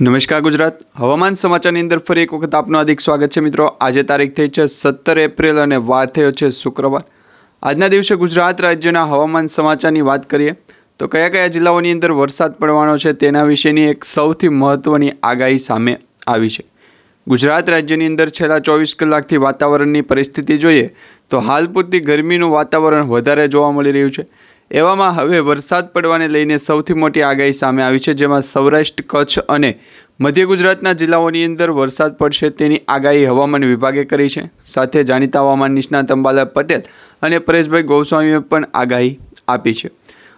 નમસ્કાર ગુજરાત હવામાન સમાચારની અંદર ફરી એક વખત આપનું હાર્દિક સ્વાગત છે મિત્રો। આજે તારીખ થઈ છે 17 એપ્રિલ અને વાર થયો છે શુક્રવાર। આજના દિવસે ગુજરાત રાજ્યના હવામાન સમાચારની વાત કરીએ તો કયા કયા જિલ્લાઓની અંદર વરસાદ પડવાનો છે તેના વિશેની એક સૌથી મહત્વની આગાહી સામે આવી છે। ગુજરાત રાજ્યની અંદર છેલ્લા 24 કલાકથી વાતાવરણની પરિસ્થિતિ જોઈએ તો હાલ પૂરતી ગરમીનું વાતાવરણ વધારે જોવા મળી રહ્યું છે। એવામાં હવે વરસાદ પડવાને લઈને સૌથી મોટી આગાહી સામે આવી છે, જેમાં સૌરાષ્ટ્ર, કચ્છ અને મધ્ય ગુજરાતના જિલ્લાઓની અંદર વરસાદ પડશે તેની આગાહી હવામાન વિભાગે કરી છે। સાથે જાણીતા હવામાન નિષ્ણાત અંબાલાલ પટેલ અને પરેશભાઈ ગોસ્વામીએ પણ આગાહી આપી છે।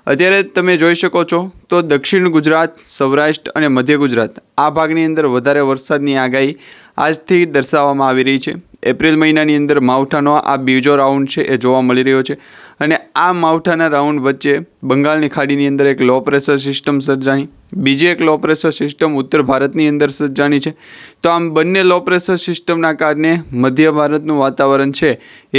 અત્યારે તમે જોઈ શકો છો તો દક્ષિણ ગુજરાત, સૌરાષ્ટ્ર અને મધ્ય ગુજરાત આ ભાગની અંદર વધારે વરસાદની આગાહી આજથી દર્શાવવામાં આવી રહી છે। એપ્રિલ મહિનાની અંદર માવઠાનો આ બીજો રાઉન્ડ છે એ જોવા મળી રહ્યો છે અને આ માવઠાના રાઉન્ડ વચ્ચે બંગાળની ખાડીની અંદર એક લો પ્રેશર સિસ્ટમ સર્જાણી, બીજી એક લો પ્રેશર સિસ્ટમ ઉત્તર ભારતની અંદર સર્જાણી છે। તો આમ બંને લો પ્રેશર સિસ્ટમના કારણે મધ્ય ભારતનું વાતાવરણ છે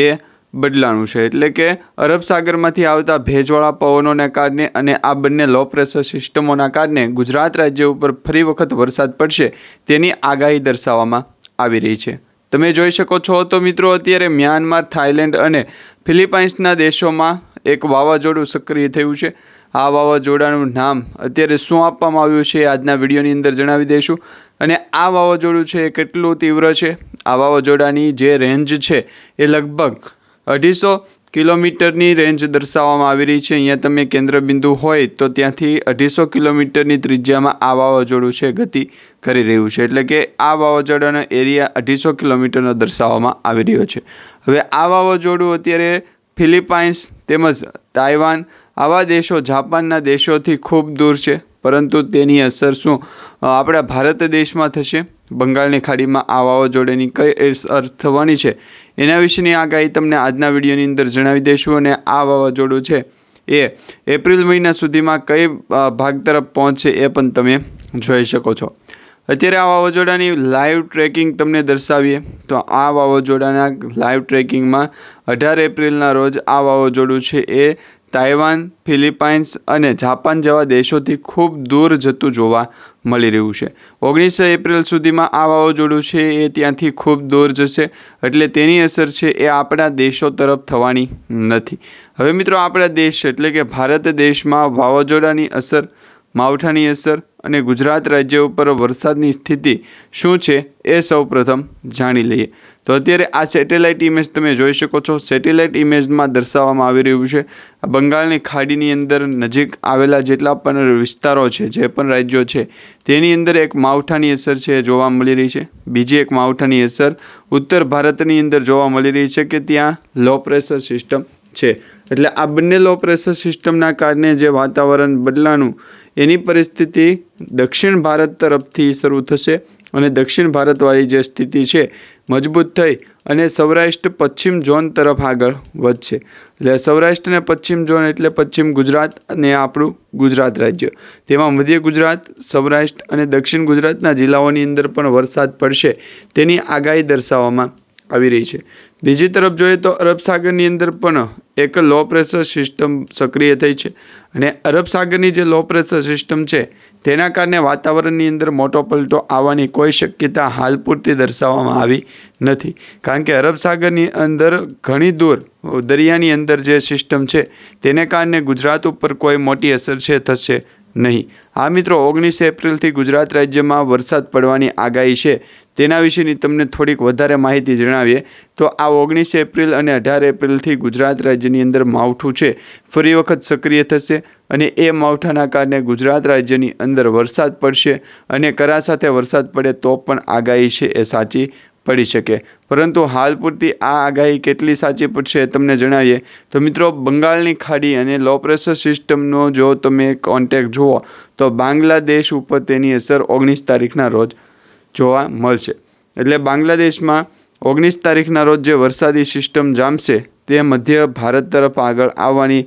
એ બદલાનું છે, એટલે કે અરબ સાગરમાંથી આવતા ભેજવાળા પવનોને કારણે અને આ બંને લો પ્રેશર સિસ્ટમોના કારણે ગુજરાત રાજ્ય ઉપર ફરી વખત વરસાદ પડશે તેની આગાહી દર્શાવવામાં આવી રહી છે। તમે જોઈ શકો છો તો મિત્રો અત્યારે મ્યાનમાર, થાઈલેન્ડ અને ફિલિપાઇન્સના દેશોમાં એક વાવાઝોડું સક્રિય થયું છે। આ વાવાઝોડાનું નામ અત્યારે શું આપવામાં આવ્યું છે આજના વિડીયોની અંદર જણાવી દઈશું અને આ વાવાઝોડું છે એ કેટલું તીવ્ર છે। આ વાવાઝોડાની જે રેન્જ છે એ લગભગ 250 કિલોમીટરની રેન્જ દર્શાવવામાં આવી રહી છે। અહીંયા તમે કેન્દ્રબિંદુ હોય તો ત્યાંથી 250 કિલોમીટરની ત્રિજ્યામાં આ વાવાઝોડું છે ગતિ કરી રહ્યું છે, એટલે કે આ વાવાઝોડાનો એરિયા 250 કિલોમીટરનો દર્શાવવામાં આવી રહ્યો છે। હવે આ વાવાઝોડું અત્યારે ફિલિપાઇન્સ તેમજ તાઇવાન આવા દેશો, જાપાનના દેશોથી ખૂબ દૂર છે, પરંતુ તેની અસર શું આપણા ભારત દેશમાં થશે, બંગાળની ખાડીમાં આ વાવાઝોડાની કઈ અસર થવાની છે એના વિશેની આગાહી તમને આજના વિડીયોની અંદર જણાવી દઈશું અને આ વાવાઝોડું છે એ એપ્રિલ મહિના સુધીમાં કઈ ભાગ તરફ પહોંચશે એ પણ તમે જોઈ શકો છો। અત્યારે આ વાવાઝોડાની લાઈવ ટ્રેકિંગ તમને દર્શાવીએ તો આ વાવાઝોડાના લાઈવ ટ્રેકિંગમાં 18 એપ્રિલના રોજ આ વાવાઝોડું છે એ તાઇવાન, ફિલિપાઇન્સ અને જાપાન જેવા દેશોથી ખૂબ દૂર જતું જોવા મળી રહ્યું છે। 19 એપ્રિલ સુધીમાં આ વાવાઝોડું છે એ ત્યાંથી ખૂબ દૂર જશે, એટલે તેની અસર છે એ આપણા દેશો તરફ થવાની નથી। હવે મિત્રો આપણા દેશ એટલે કે ભારત દેશમાં વાવાઝોડાની અસર, માવઠાની અસર અને ગુજરાત રાજ્ય ઉપર વરસાદની સ્થિતિ શું છે એ સૌપ્રથમ જાણી લઈએ। તો અત્યારે આ સેટેલાઇટ ઇમેજ તમે જોઈ શકો છો। સેટેલાઇટ ઇમેજમાં દર્શાવવામાં આવી રહ્યું છે બંગાળની ખાડીની અંદર નજીક આવેલા જેટલા પણ વિસ્તારો છે, જે પણ રાજ્યો છે તેની અંદર એક માવઠાની અસર છે જોવા મળી રહી છે। બીજી એક માવઠાની અસર ઉત્તર ભારતની અંદર જોવા મળી રહી છે કે ત્યાં લો પ્રેશર સિસ્ટમ છે, એટલે આ બંને લો પ્રેશર સિસ્ટમના કારણે જે વાતાવરણ બદલાનું એની પરિસ્થિતિ દક્ષિણ ભારત તરફથી શરૂ થશે અને દક્ષિણ ભારતવાળી જે સ્થિતિ છે મજબૂત થઈ અને સૌરાષ્ટ્ર પશ્ચિમ ઝોન તરફ આગળ વધશે। એટલે સૌરાષ્ટ્ર અને પશ્ચિમ ઝોન એટલે પશ્ચિમ ગુજરાત અને આપણું ગુજરાત રાજ્ય, તેમાં મધ્ય ગુજરાત, સૌરાષ્ટ્ર અને દક્ષિણ ગુજરાતના જિલ્લાઓની અંદર પણ વરસાદ પડશે તેની આગાહી દર્શાવવામાં આવી રહી છે। બીજી તરફ જોઈએ તો અરબ સાગરની અંદર પણ એક લો પ્રેશર સિસ્ટમ સક્રિય થઈ છે અને અરબ સાગરની જે લો પ્રેશર સિસ્ટમ છે તેના કારણે વાતાવરણની અંદર મોટો પલટો આવવાની કોઈ શક્યતા હાલ પૂરતી દર્શાવવામાં આવી નથી, કારણ કે અરબ સાગરની અંદર ઘણી દૂર દરિયાની અંદર જે સિસ્ટમ છે તેને કારણે ગુજરાત ઉપર કોઈ મોટી અસર છે થશે નહીં। આ મિત્રો 19 એપ્રિલથી ગુજરાત રાજ્યમાં વરસાદ પડવાની આગાહી છે તેના વિશેની તમને થોડીક વધારે માહિતી જણાવીએ તો આ 19 એપ્રિલ અને 18 એપ્રિલથી ગુજરાત રાજ્યની અંદર માવઠું છે ફરી વખત સક્રિય થશે અને એ માવઠાના કારણે ગુજરાત રાજ્યની અંદર વરસાદ પડશે અને કરા સાથે વરસાદ પડે તો પણ આગાહી છે એ સાચી પડી શકે, પરંતુ હાલ પૂરતી આ આગાહી કેટલી સાચી પડશે એ તમને જણાવીએ તો મિત્રો બંગાળની ખાડી અને લો પ્રેશર સિસ્ટમનો જો તમે કોન્ટેક્ટ જુઓ તો બાંગ્લાદેશ ઉપર તેની અસર 19 તારીખના રોજ જોવા મળશે। એટલે બાંગ્લાદેશમાં 19 તારીખના રોજ જે વરસાદી સિસ્ટમ જામશે તે મધ્ય ભારત તરફ આગળ આવવાની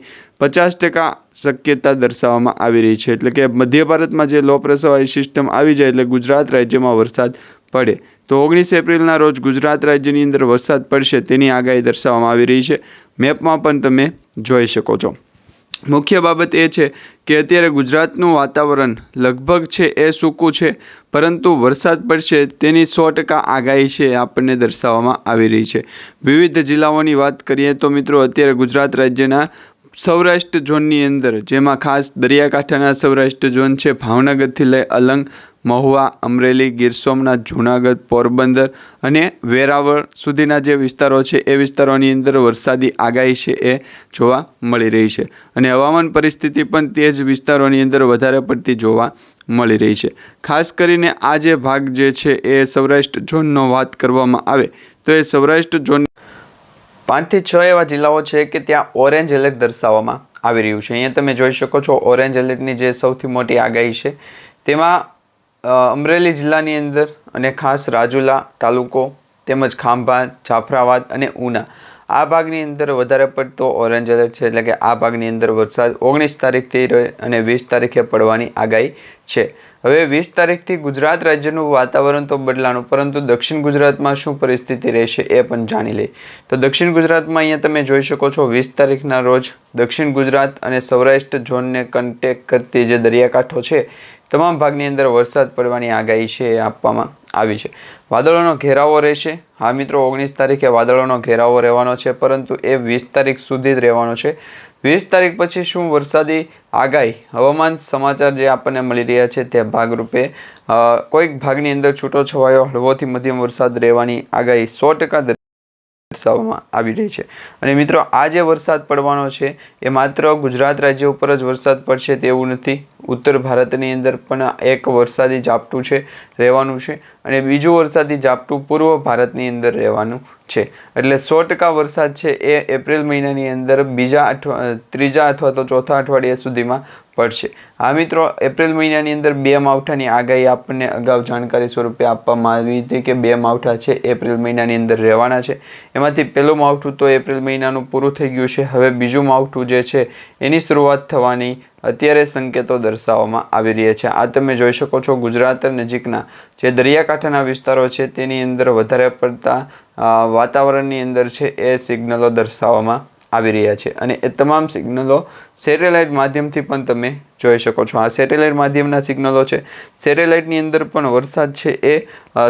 50% શક્યતા દર્શાવવામાં આવી રહી છે, એટલે કે મધ્ય ભારતમાં જે લો પ્રેશરવાળી સિસ્ટમ આવી જાય એટલે ગુજરાત રાજ્યમાં વરસાદ પડે તો 19 એપ્રિલના રોજ ગુજરાત રાજ્યની અંદર વરસાદ પડશે તેની આગાહી દર્શાવવામાં આવી રહી છે। મેપમાં પણ તમે જોઈ શકો છો। મુખ્ય બાબત એ છે કે અત્યારે ગુજરાતનું વાતાવરણ લગભગ છે એ સૂકું છે, પરંતુ વરસાદ પડશે તેની 100% આગાહી છે એ આપણને દર્શાવવામાં આવી રહી છે। વિવિધ જિલ્લાઓની વાત કરીએ તો મિત્રો અત્યારે ગુજરાત રાજ્યના સૌરાષ્ટ્ર ઝોનની અંદર, જેમાં ખાસ દરિયાકાંઠાના સૌરાષ્ટ્ર ઝોન છે, ભાવનગરથી લઈ અલંગ, મહુવા, અમરેલી, ગીર સોમનાથ, જૂનાગઢ, પોરબંદર અને વેરાવળ સુધીના જે વિસ્તારો છે એ વિસ્તારોની અંદર વરસાદી આગાહી છે એ જોવા મળી રહી છે અને હવામાન પરિસ્થિતિ પણ તે જ વિસ્તારોની અંદર વધારે પડતી જોવા મળી રહી છે। ખાસ કરીને આ જે ભાગ જે છે એ સૌરાષ્ટ્ર ઝોનનો વાત કરવામાં આવે તો એ સૌરાષ્ટ્ર ઝોન 5 થી 6 એવા જિલ્લાઓ છે કે ત્યાં ઓરેન્જ એલર્ટ દર્શાવવામાં આવી રહ્યું છે। અહીંયા તમે જોઈ શકો છો ઓરેન્જ એલર્ટની જે સૌથી મોટી આગાહી છે તેમાં અમરેલી જિલ્લાની અંદર અને ખાસ રાજુલા તાલુકો તેમજ ખાંભા, જાફરાબાદ અને ઉના આ ભાગની અંદર વધારે પડતો ઓરેન્જ એલર્ટ છે, એટલે કે આ ભાગની અંદર વરસાદ 19 તારીખથી અને 20 તારીખે પડવાની આગાહી છે। હવે 20 તારીખથી ગુજરાત રાજ્યનું વાતાવરણ તો બદલાનું, પરંતુ દક્ષિણ ગુજરાતમાં શું પરિસ્થિતિ રહેશે એ પણ જાણી લઈએ। તો દક્ષિણ ગુજરાતમાં અહીંયા તમે જોઈ શકો છો 20 તારીખના રોજ દક્ષિણ ગુજરાત અને સૌરાષ્ટ્ર ઝોનને કન્ટેક્ટ કરતી જે દરિયાકાંઠો છે તમામ ભાગની અંદર વરસાદ પડવાની આગાહી છે એ આપવામાં આવી છે। વાદળોનો ઘેરાવો રહેશે। હા મિત્રો, 19 તારીખે વાદળોનો ઘેરાવો રહેવાનો છે, પરંતુ એ 20 તારીખ સુધી જ રહેવાનો છે। 20 તારીખ પછી શું વરસાદી આગાહી હવામાન સમાચાર જે આપણને મળી રહ્યા છે તે ભાગરૂપે કોઈક ભાગની અંદર છૂટો છવાયો હળવોથી મધ્યમ વરસાદ રહેવાની આગાહી 100% દર્શાવવામાં આવી રહી છે। અને મિત્રો, આ જે વરસાદ પડવાનો છે એ માત્ર ગુજરાત રાજ્ય ઉપર જ વરસાદ પડશે તેવું નથી। ઉત્તર ભારતની અંદર પણ એક વરસાદી ઝાપટું છે રહેવાનું છે અને બીજું વરસાદી ઝાપટું પૂર્વ ભારતની અંદર રહેવાનું છે। એટલે 100% વરસાદ છે એ એપ્રિલ મહિનાની અંદર ત્રીજા અથવા તો ચોથા અઠવાડિયા સુધીમાં પડશે। આ મિત્રો, એપ્રિલ મહિનાની અંદર 2 માવઠાની આગાહી આપણને અગાઉ જાણકારી સ્વરૂપે આપવામાં આવી હતી કે 2 માવઠા છે એપ્રિલ મહિનાની અંદર રહેવાના છે। એમાંથી પહેલું માવઠું તો એપ્રિલ મહિનાનું પૂરું થઈ ગયું છે। હવે બીજું માવઠું જે છે એની શરૂઆત થવાની અત્યારે સંકેતો દર્શાવવામાં આવી રહ્યા છે। આ તમે જોઈ શકો છો ગુજરાત નજીકના જે દરિયાકાંઠાના વિસ્તારો છે તેની અંદર વધારે પડતા વાતાવરણની અંદર છે એ સિગ્નલો દર્શાવવામાં આવી રહ્યા છે અને એ તમામ સિગ્નલો સેટેલાઇટ માધ્યમથી પણ તમે જોઈ શકો છો। આ સેટેલાઇટ માધ્યમના સિગ્નલો છે। સેટેલાઇટની અંદર પણ વરસાદ છે એ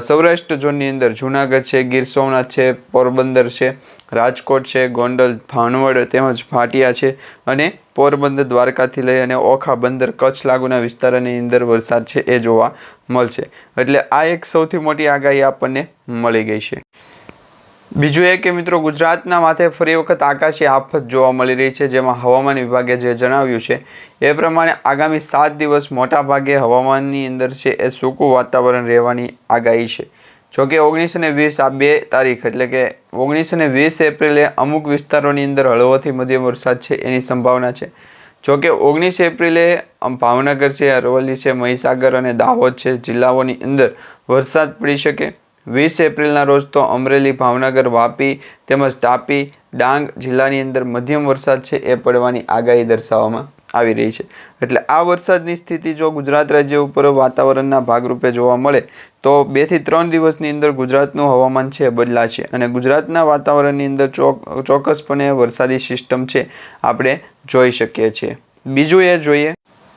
સૌરાષ્ટ્ર ઝોનની અંદર જૂનાગઢ છે, ગીર સોમનાથ છે, પોરબંદર છે, રાજકોટ છે, ગોંડલ, ભાણવડ તેમજ ભાટિયા છે અને પોરબંદર, દ્વારકાથી લઈ અને ઓખા, બંદર, કચ્છ લાગુના વિસ્તારોની અંદર વરસાદ છે એ જોવા મળશે। એટલે આ એક સૌથી મોટી આગાહી આપણને મળી ગઈ છે। બીજું એ કે મિત્રો, ગુજરાતના માથે ફરી વખત આકાશી આફત જોવા મળી રહી છે, જેમાં હવામાન વિભાગે જે જણાવ્યું છે એ પ્રમાણે આગામી 7 દિવસ મોટા ભાગે હવામાનની અંદર છે એ સૂકું વાતાવરણ રહેવાની આગાહી છે। જોકે 19 અને 20 આ 2 તારીખ એટલે કે 19 અને 20 એપ્રિલે અમુક વિસ્તારોની અંદર હળવોથી મધ્યમ વરસાદ છે એની સંભાવના છે। જોકે 19 એપ્રિલે ભાવનગર છે, અરવલ્લી છે, મહીસાગર અને દાહોદ છે જિલ્લાઓની અંદર વરસાદ પડી શકે। 20 એપ્રિલના રોજ તો અમરેલી, ભાવનગર, વાપી તેમજ તાપી, ડાંગ જિલ્લાની અંદર મધ્યમ વરસાદ છે એ પડવાની આગાહી દર્શાવવામાં આવી રહી છે। એટલે આ વરસાદની સ્થિતિ જો ગુજરાત રાજ્ય ઉપર વાતાવરણના ભાગરૂપે જોવા મળે તો 2 થી 3 દિવસની અંદર ગુજરાતનું હવામાન છે બદલાશે અને ગુજરાતના વાતાવરણની અંદર ચોક્કસપણે વરસાદી સિસ્ટમ છે આપણે જોઈ શકીએ છીએ। બીજું એ જોઈએ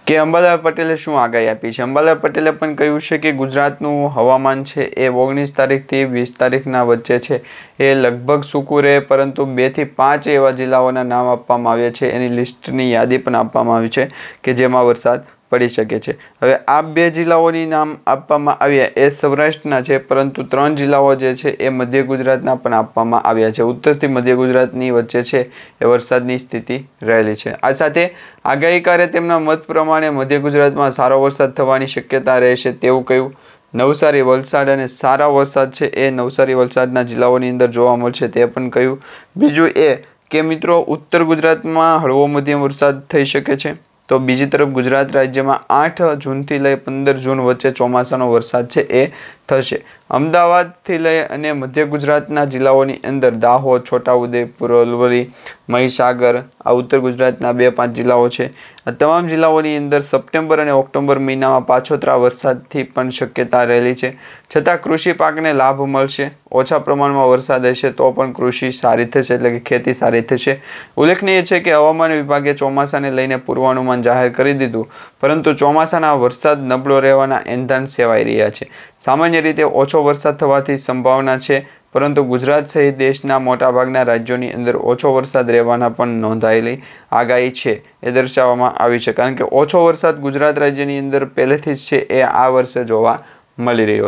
કે અંબાલાલ પટેલે શું આગાહી આપી છે। અંબાલાલ પટેલે પણ કહ્યું છે કે ગુજરાતનું હવામાન છે એ 19 તારીખથી 20 તારીખના વચ્ચે છે એ લગભગ સૂકું રહે, પરંતુ 2 થી 5 એવા જિલ્લાઓના નામ આપવામાં આવ્યા છે। એની લિસ્ટની યાદી પણ આપવામાં આવી છે કે જેમાં વરસાદ પડી શકે છે। હવે આ 2 જિલ્લાઓની નામ આપવામાં આવ્યા એ સૌરાષ્ટ્રના છે, પરંતુ 3 જિલ્લાઓ જે છે એ મધ્ય ગુજરાતના પણ આપવામાં આવ્યા છે। ઉત્તરથી મધ્ય ગુજરાતની વચ્ચે છે એ વરસાદની સ્થિતિ રહેલી છે। આ સાથે આગાહીકારે તેમના મત પ્રમાણે મધ્ય ગુજરાતમાં સારો વરસાદ થવાની શક્યતા રહેશે તેવું કહ્યું। નવસારી, વલસાડ અને સારા વરસાદ છે એ નવસારી, વલસાડના જિલ્લાઓની અંદર જોવા મળશે તે પણ કહ્યું। બીજું એ કે મિત્રો, ઉત્તર ગુજરાતમાં હળવો મધ્યમ વરસાદ થઈ શકે છે, તો બીજી તરફ ગુજરાત રાજ્યમાં 8 જૂનથી લઈ 15 જૂન વચ્ચે ચોમાસાનો વરસાદ છે એ થશે. અમદાવાદથી લઈ અને મધ્ય ગુજરાતના જિલ્લાઓની અંદર દાહોદ, છોટાઉદેપુર, અરવલ્લી, મહીસાગર આ ઉત્તર ગુજરાતના 2-5 જિલ્લાઓ છે. આ તમામ જિલ્લાઓની અંદર સપ્ટેમ્બર અને ઓક્ટોબર મહિનામાં પાછોતરા વરસાદથી પણ શક્યતા રહેલી છે. છતાં કૃષિ પાકને લાભ મળશે. ઓછા પ્રમાણમાં વરસાદ હશે તો પણ કૃષિ સારી થશે, એટલે કે ખેતી સારી થશે. ઉલ્લેખનીય છે કે હવામાન વિભાગે ચોમાસાને લઈને પૂર્વાનુમાન જાહેર કરી દીધું, પરંતુ ચોમાસાના વરસાદ નબળો રહેવાના એંધાણ સેવાઈ રહ્યા છે. સામાન્ય રીતે ઓછો વરસાદ થવાની સંભાવના છે, પરંતુ ગુજરાત સહિત દેશના મોટાભાગના રાજ્યોની અંદર ઓછો વરસાદ રહેવાના પણ નોંધાયેલી આગાહી છે એ દર્શાવવામાં આવી છે. કારણ કે ઓછો વરસાદ ગુજરાત રાજ્યની અંદર પહેલેથી જ છે એ આ વર્ષે જોવા મળી રહ્યો છે.